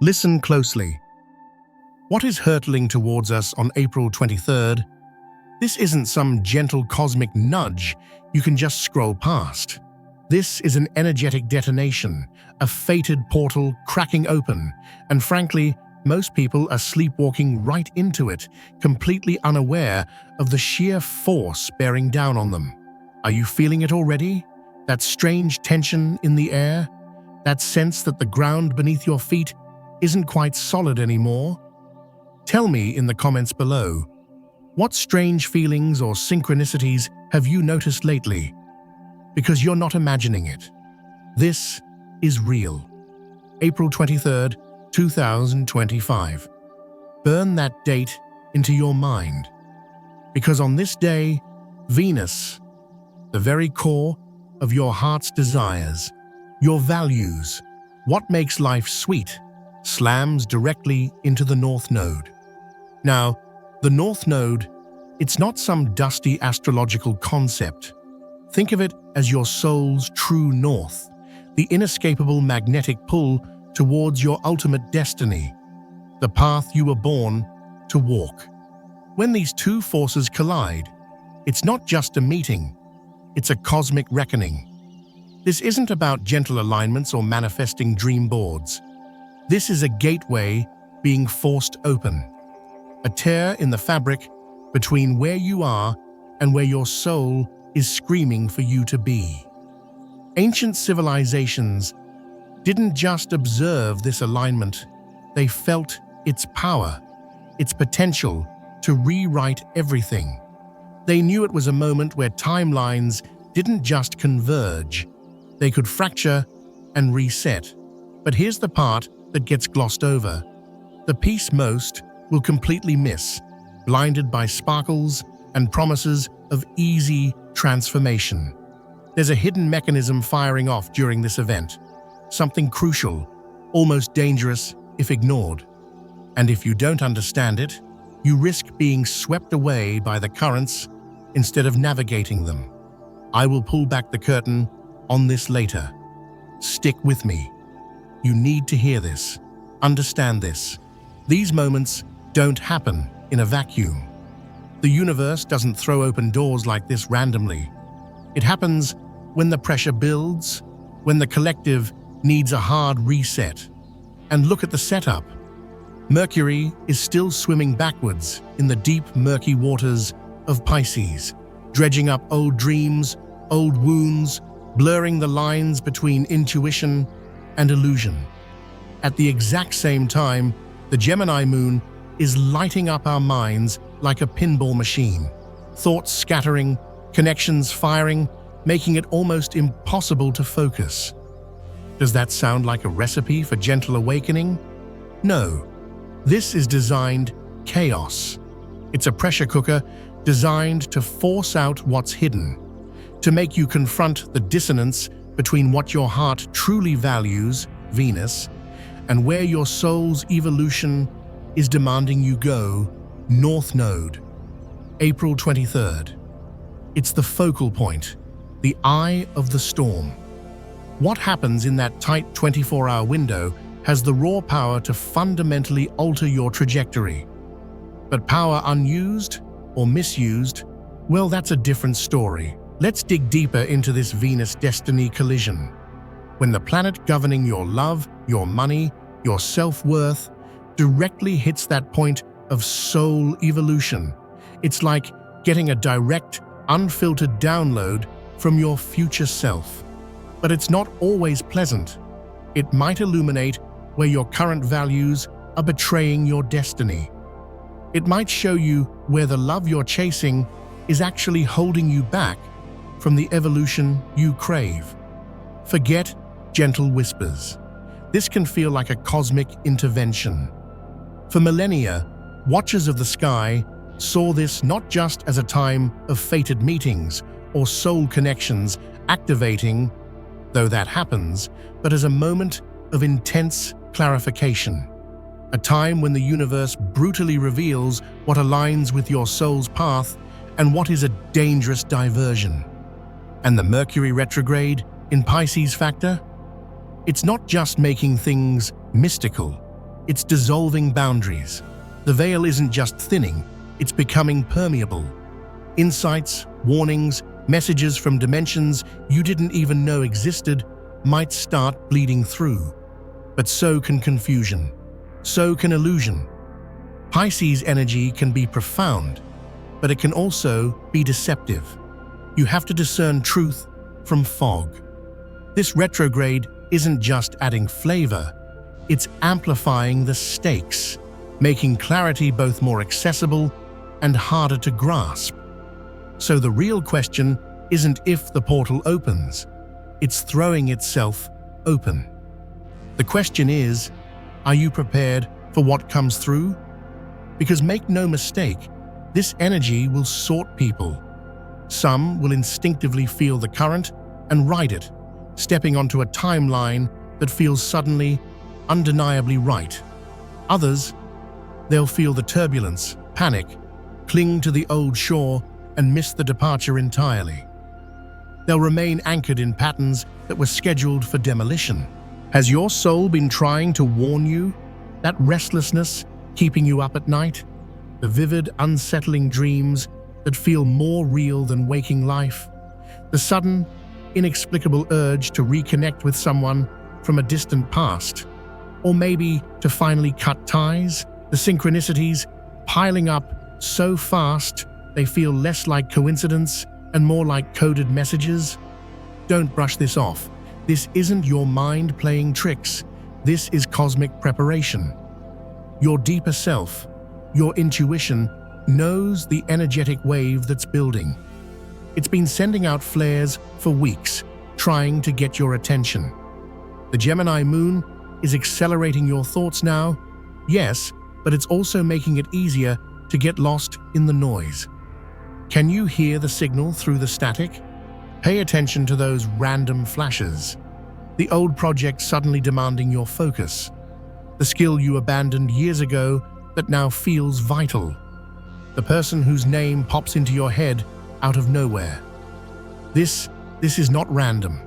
Listen closely. What is hurtling towards us on April 23rd? This isn't some gentle cosmic nudge you can just scroll past. This is an energetic detonation, a fated portal cracking open, and frankly, most people are sleepwalking right into it, completely unaware of the sheer force bearing down on them. Are you feeling it already? That strange tension in the air? That sense that the ground beneath your feet isn't quite solid anymore? Tell me in the comments below, what strange feelings or synchronicities have you noticed lately? Because you're not imagining it. This is real. April 23rd, 2025. Burn that date into your mind. Because on this day, Venus, the very core of your heart's desires, your values, what makes life sweet, slams directly into the North Node. Now, the North Node, it's not some dusty astrological concept. Think of it as your soul's true north, the inescapable magnetic pull towards your ultimate destiny, the path you were born to walk. When these two forces collide, it's not just a meeting, it's a cosmic reckoning. This isn't about gentle alignments or manifesting dream boards. This is a gateway being forced open, a tear in the fabric between where you are and where your soul is screaming for you to be. Ancient civilizations didn't just observe this alignment, they felt its power, its potential to rewrite everything. They knew it was a moment where timelines didn't just converge, they could fracture and reset. But here's the part that gets glossed over. The piece most will completely miss, blinded by sparkles and promises of easy transformation. There's a hidden mechanism firing off during this event, something crucial, almost dangerous if ignored. And if you don't understand it, you risk being swept away by the currents instead of navigating them. I will pull back the curtain on this later. Stick with me. You need to hear this, understand this. These moments don't happen in a vacuum. The universe doesn't throw open doors like this randomly. It happens when the pressure builds, when the collective needs a hard reset. And look at the setup. Mercury is still swimming backwards in the deep, murky waters of Pisces, dredging up old dreams, old wounds, blurring the lines between intuition and illusion. At the exact same time, the Gemini moon is lighting up our minds like a pinball machine. Thoughts scattering, connections firing, making it almost impossible to focus. Does that sound like a recipe for gentle awakening? No. This is designed chaos. It's a pressure cooker designed to force out what's hidden, to make you confront the dissonance between what your heart truly values, Venus, and where your soul's evolution is demanding you go, North Node. April 23rd. It's the focal point, the eye of the storm. What happens in that tight 24-hour window has the raw power to fundamentally alter your trajectory. But power unused or misused, well, that's a different story. Let's dig deeper into this Venus destiny collision. When the planet governing your love, your money, your self-worth directly hits that point of soul evolution, it's like getting a direct, unfiltered download from your future self. But it's not always pleasant. It might illuminate where your current values are betraying your destiny. It might show you where the love you're chasing is actually holding you back from the evolution you crave. Forget gentle whispers. This can feel like a cosmic intervention. For millennia, watchers of the sky saw this not just as a time of fated meetings or soul connections activating, though that happens, but as a moment of intense clarification. A time when the universe brutally reveals what aligns with your soul's path and what is a dangerous diversion. And the Mercury retrograde in Pisces factor? It's not just making things mystical, It's dissolving boundaries. The veil isn't just thinning, it's becoming permeable. Insights, warnings, messages from dimensions you didn't even know existed might start bleeding through. But so can confusion. So can illusion. Pisces energy can be profound, but it can also be deceptive. You have to discern truth from fog. This retrograde isn't just adding flavor, it's amplifying the stakes, making clarity both more accessible and harder to grasp. So the real question isn't if the portal opens, it's throwing itself open. The question is, are you prepared for what comes through? Because make no mistake, this energy will sort people. Some will instinctively feel the current and ride it, stepping onto a timeline that feels suddenly, undeniably right. Others, they'll feel the turbulence, panic, cling to the old shore and miss the departure entirely. They'll remain anchored in patterns that were scheduled for demolition. Has your soul been trying to warn you? That restlessness keeping you up at night? The vivid, unsettling dreams that feel more real than waking life? The sudden, inexplicable urge to reconnect with someone from a distant past? Or maybe to finally cut ties? The synchronicities piling up so fast they feel less like coincidence and more like coded messages? Don't brush this off. This isn't your mind playing tricks. This is cosmic preparation. Your deeper self, your intuition, knows the energetic wave that's building. It's been sending out flares for weeks, trying to get your attention. The Gemini moon is accelerating your thoughts now, yes, but it's also making it easier to get lost in the noise. Can you hear the signal through the static? Pay attention to those random flashes. The old project suddenly demanding your focus. The skill you abandoned years ago that now feels vital. The person whose name pops into your head out of nowhere. This is not random.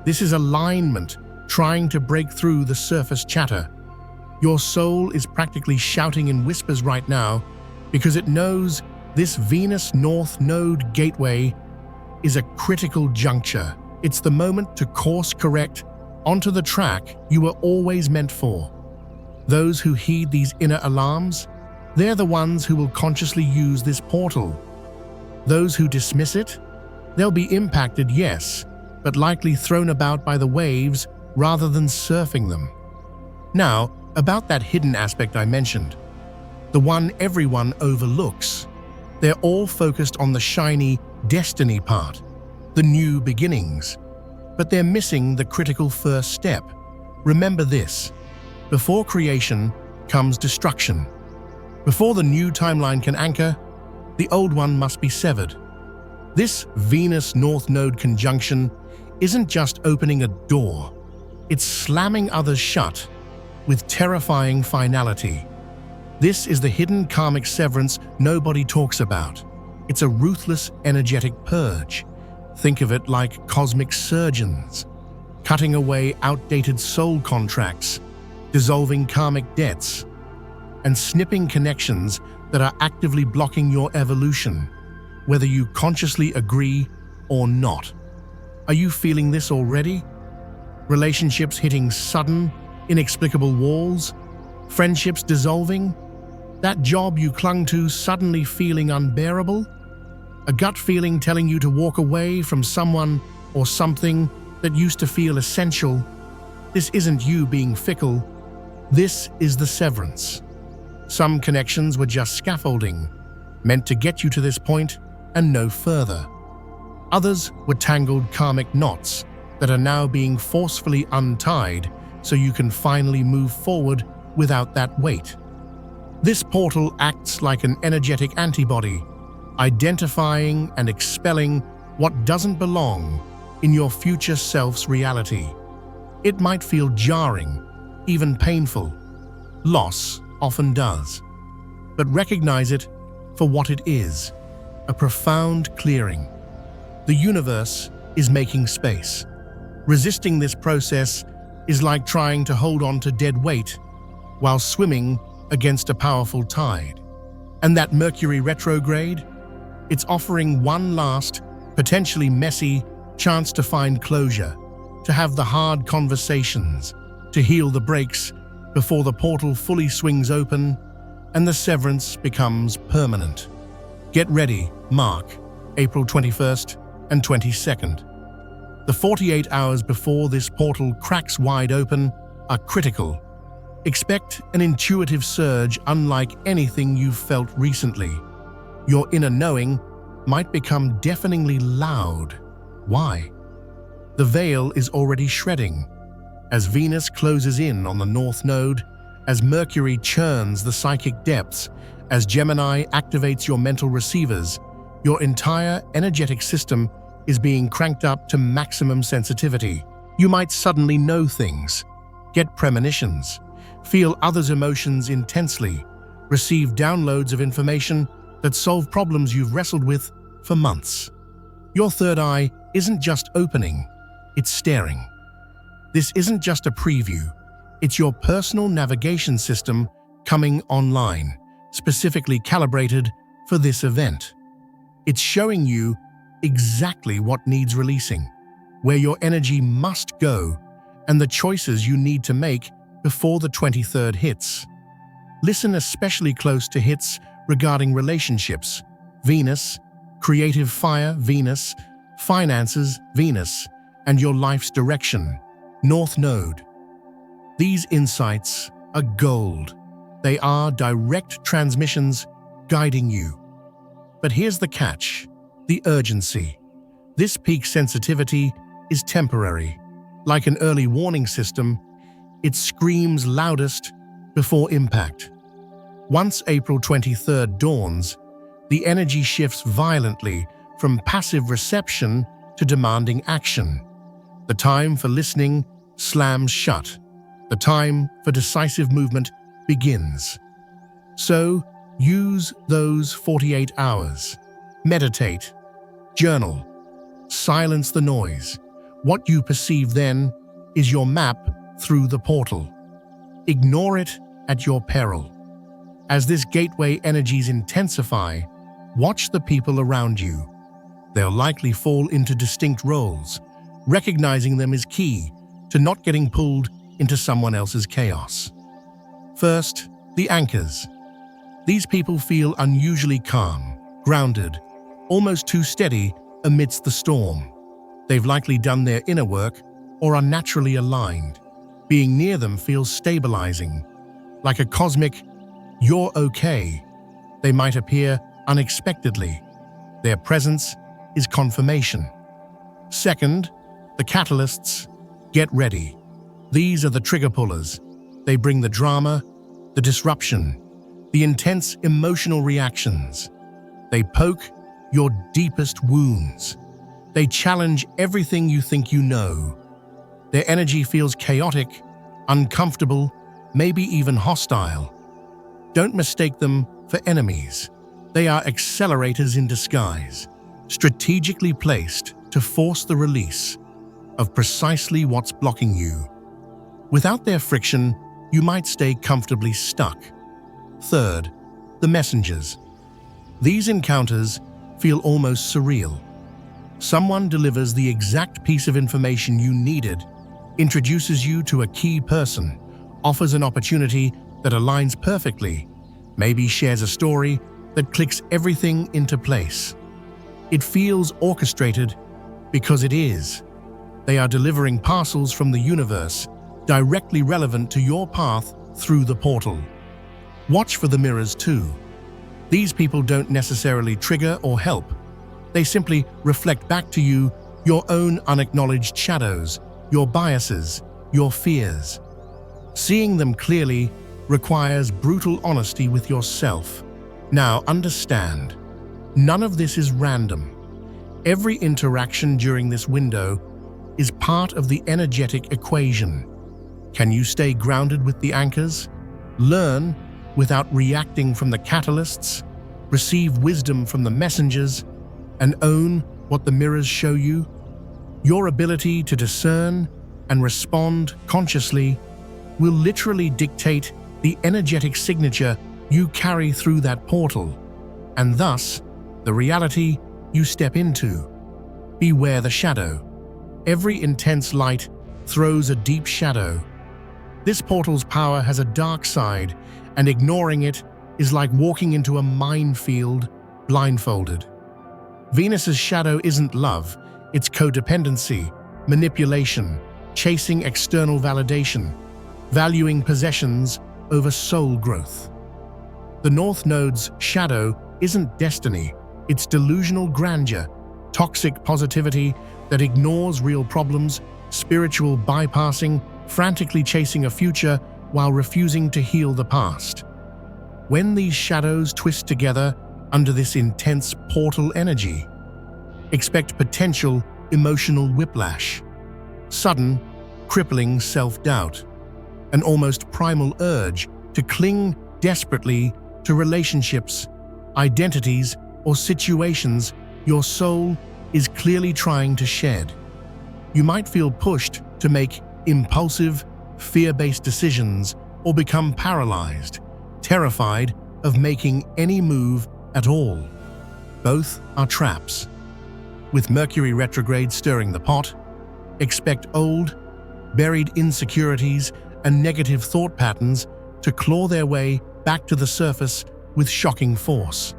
This is alignment trying to break through the surface chatter. Your soul is practically shouting in whispers right now because it knows this Venus North Node gateway is a critical juncture. It's the moment to course correct onto the track you were always meant for. Those who heed these inner alarms, they're the ones who will consciously use this portal. Those who dismiss it, they'll be impacted, yes, but likely thrown about by the waves rather than surfing them. Now, about that hidden aspect I mentioned, the one everyone overlooks. They're all focused on the shiny destiny part, the new beginnings, but they're missing the critical first step. Remember this: before creation comes destruction. Before the new timeline can anchor, the old one must be severed. This Venus North Node conjunction isn't just opening a door, it's slamming others shut with terrifying finality. This is the hidden karmic severance nobody talks about. It's a ruthless, energetic purge. Think of it like cosmic surgeons, cutting away outdated soul contracts, dissolving karmic debts, and snipping connections that are actively blocking your evolution, whether you consciously agree or not. Are you feeling this already? Relationships hitting sudden, inexplicable walls? Friendships dissolving? That job you clung to suddenly feeling unbearable? A gut feeling telling you to walk away from someone or something that used to feel essential? This isn't you being fickle. This is the severance. Some connections were just scaffolding, meant to get you to this point and no further. Others were tangled karmic knots that are now being forcefully untied so you can finally move forward without that weight. This portal acts like an energetic antibody, identifying and expelling what doesn't belong in your future self's reality. It might feel jarring, even painful. Loss often does. But recognize it for what it is, a profound clearing. The universe is making space. Resisting this process is like trying to hold on to dead weight. while swimming against a powerful tide. And that Mercury retrograde? It's offering one last, potentially messy, chance to find closure, to have the hard conversations, to heal the breaks before the portal fully swings open and the severance becomes permanent. Get ready, mark April 21st and 22nd. The 48 hours before this portal cracks wide open are critical. Expect an intuitive surge unlike anything you've felt recently. Your inner knowing might become deafeningly loud. Why? The veil is already shredding. As Venus closes in on the North Node, as Mercury churns the psychic depths, as Gemini activates your mental receivers, your entire energetic system is being cranked up to maximum sensitivity. You might suddenly know things, get premonitions, feel others' emotions intensely, receive downloads of information that solve problems you've wrestled with for months. Your third eye isn't just opening, it's staring. This isn't just a preview, it's your personal navigation system coming online, specifically calibrated for this event. It's showing you exactly what needs releasing, where your energy must go, and the choices you need to make before the 23rd hits. Listen especially close to hits regarding relationships, Venus, creative fire, Venus, finances, Venus, and your life's direction, North Node. These insights are gold. They are direct transmissions guiding you. But here's the catch, the urgency. This peak sensitivity is temporary. Like an early warning system, it screams loudest before impact. Once April 23rd dawns, the energy shifts violently from passive reception to demanding action. The time for listening slams shut. The time for decisive movement begins. So, use those 48 hours. Meditate, journal, silence the noise. What you perceive then is your map through the portal. Ignore it at your peril. As this gateway energies intensify, watch the people around you. They'll likely fall into distinct roles. Recognizing them is key to not getting pulled into someone else's chaos. First, the anchors. These people feel unusually calm, grounded, almost too steady amidst the storm. They've likely done their inner work or are naturally aligned. Being near them feels stabilizing. Like a cosmic, "You're okay." They might appear unexpectedly. Their presence is confirmation. Second, the catalysts. Get ready. These are the trigger pullers. They bring the drama, the disruption, the intense emotional reactions. They poke your deepest wounds. They challenge everything you think you know. Their energy feels chaotic, uncomfortable, maybe even hostile. Don't mistake them for enemies. They are accelerators in disguise, strategically placed to force the release of precisely what's blocking you. Without their friction, you might stay comfortably stuck. Third, the messengers. These encounters feel almost surreal. Someone delivers the exact piece of information you needed, introduces you to a key person, offers an opportunity that aligns perfectly, maybe shares a story that clicks everything into place. It feels orchestrated because it is. They are delivering parcels from the universe, directly relevant to your path through the portal. Watch for the mirrors too. These people don't necessarily trigger or help. They simply reflect back to you your own unacknowledged shadows, your biases, your fears. Seeing them clearly requires brutal honesty with yourself. Now understand, none of this is random. Every interaction during this window is part of the energetic equation. Can you stay grounded with the anchors? Learn without reacting from the catalysts, receive wisdom from the messengers, and own what the mirrors show you? Your ability to discern and respond consciously will literally dictate the energetic signature you carry through that portal, and thus the reality you step into. Beware the shadow. Every intense light throws a deep shadow. This portal's power has a dark side, and ignoring it is like walking into a minefield blindfolded. Venus's shadow isn't love, it's codependency, manipulation, chasing external validation, valuing possessions over soul growth. The North Node's shadow isn't destiny, it's delusional grandeur, toxic positivity that ignores real problems, spiritual bypassing, frantically chasing a future while refusing to heal the past. When these shadows twist together under this intense portal energy, expect potential emotional whiplash, sudden, crippling self-doubt, an almost primal urge to cling desperately to relationships, identities, or situations your soul is clearly trying to shed. You might feel pushed to make impulsive, fear-based decisions or become paralyzed, terrified of making any move at all. Both are traps. With Mercury retrograde stirring the pot, expect old, buried insecurities and negative thought patterns to claw their way back to the surface with shocking force.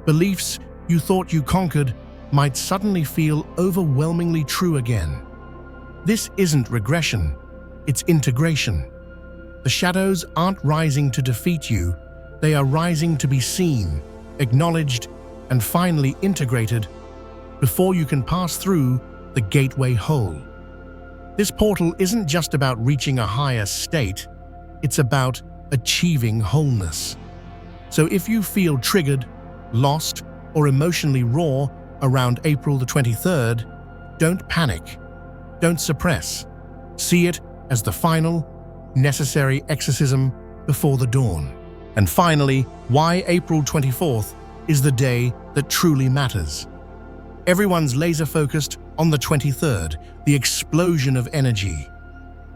Beliefs you thought you conquered might suddenly feel overwhelmingly true again. This isn't regression, it's integration. The shadows aren't rising to defeat you, they are rising to be seen, acknowledged, and finally integrated before you can pass through the gateway hole. This portal isn't just about reaching a higher state, it's about achieving wholeness. So if you feel triggered, lost, or emotionally raw around April the 23rd, don't panic, don't suppress. See it as the final, necessary exorcism before the dawn. And finally, why April 24th is the day that truly matters. Everyone's laser-focused on the 23rd, the explosion of energy.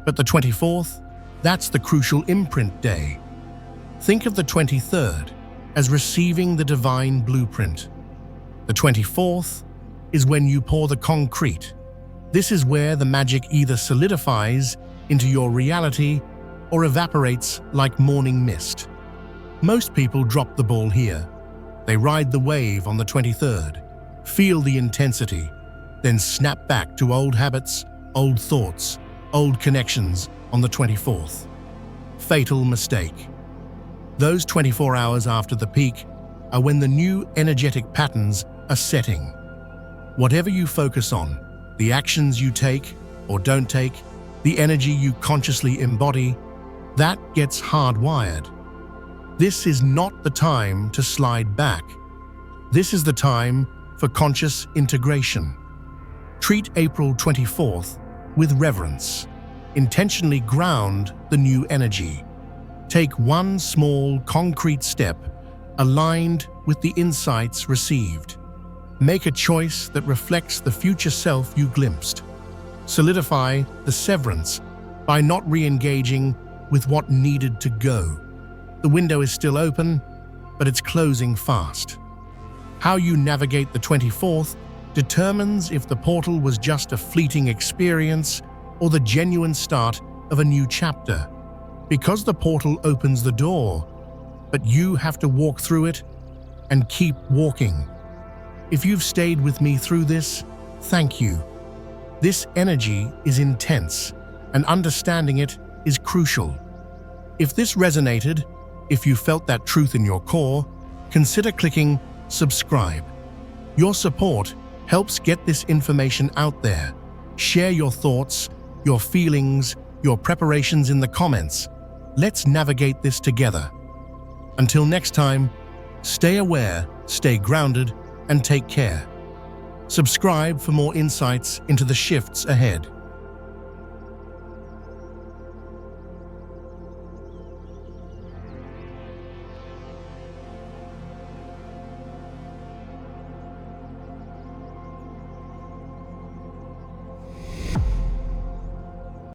But the 24th, that's the crucial imprint day. Think of the 23rd as receiving the divine blueprint. The 24th is when you pour the concrete. This is where the magic either solidifies into your reality or evaporates like morning mist. Most people drop the ball here. They ride the wave on the 23rd, feel the intensity, then snap back to old habits, old thoughts, old connections on the 24th. Fatal mistake. Those 24 hours after the peak are when the new energetic patterns are setting. Whatever you focus on, the actions you take or don't take, the energy you consciously embody, that gets hardwired. This is not the time to slide back. This is the time for conscious integration. Treat April 24th with reverence. Intentionally ground the new energy. Take one small, concrete step aligned with the insights received. Make a choice that reflects the future self you glimpsed. Solidify the severance by not re-engaging with what needed to go. The window is still open, but it's closing fast. How you navigate the 24th determines if the portal was just a fleeting experience or the genuine start of a new chapter. Because the portal opens the door, but you have to walk through it and keep walking. If you've stayed with me through this, thank you. This energy is intense, and understanding it is crucial. If this resonated, if you felt that truth in your core, consider clicking subscribe. Your support helps get this information out there. Share your thoughts, your feelings, your preparations in the comments. Let's navigate this together. Until next time, stay aware, stay grounded, and take care. Subscribe for more insights into the shifts ahead.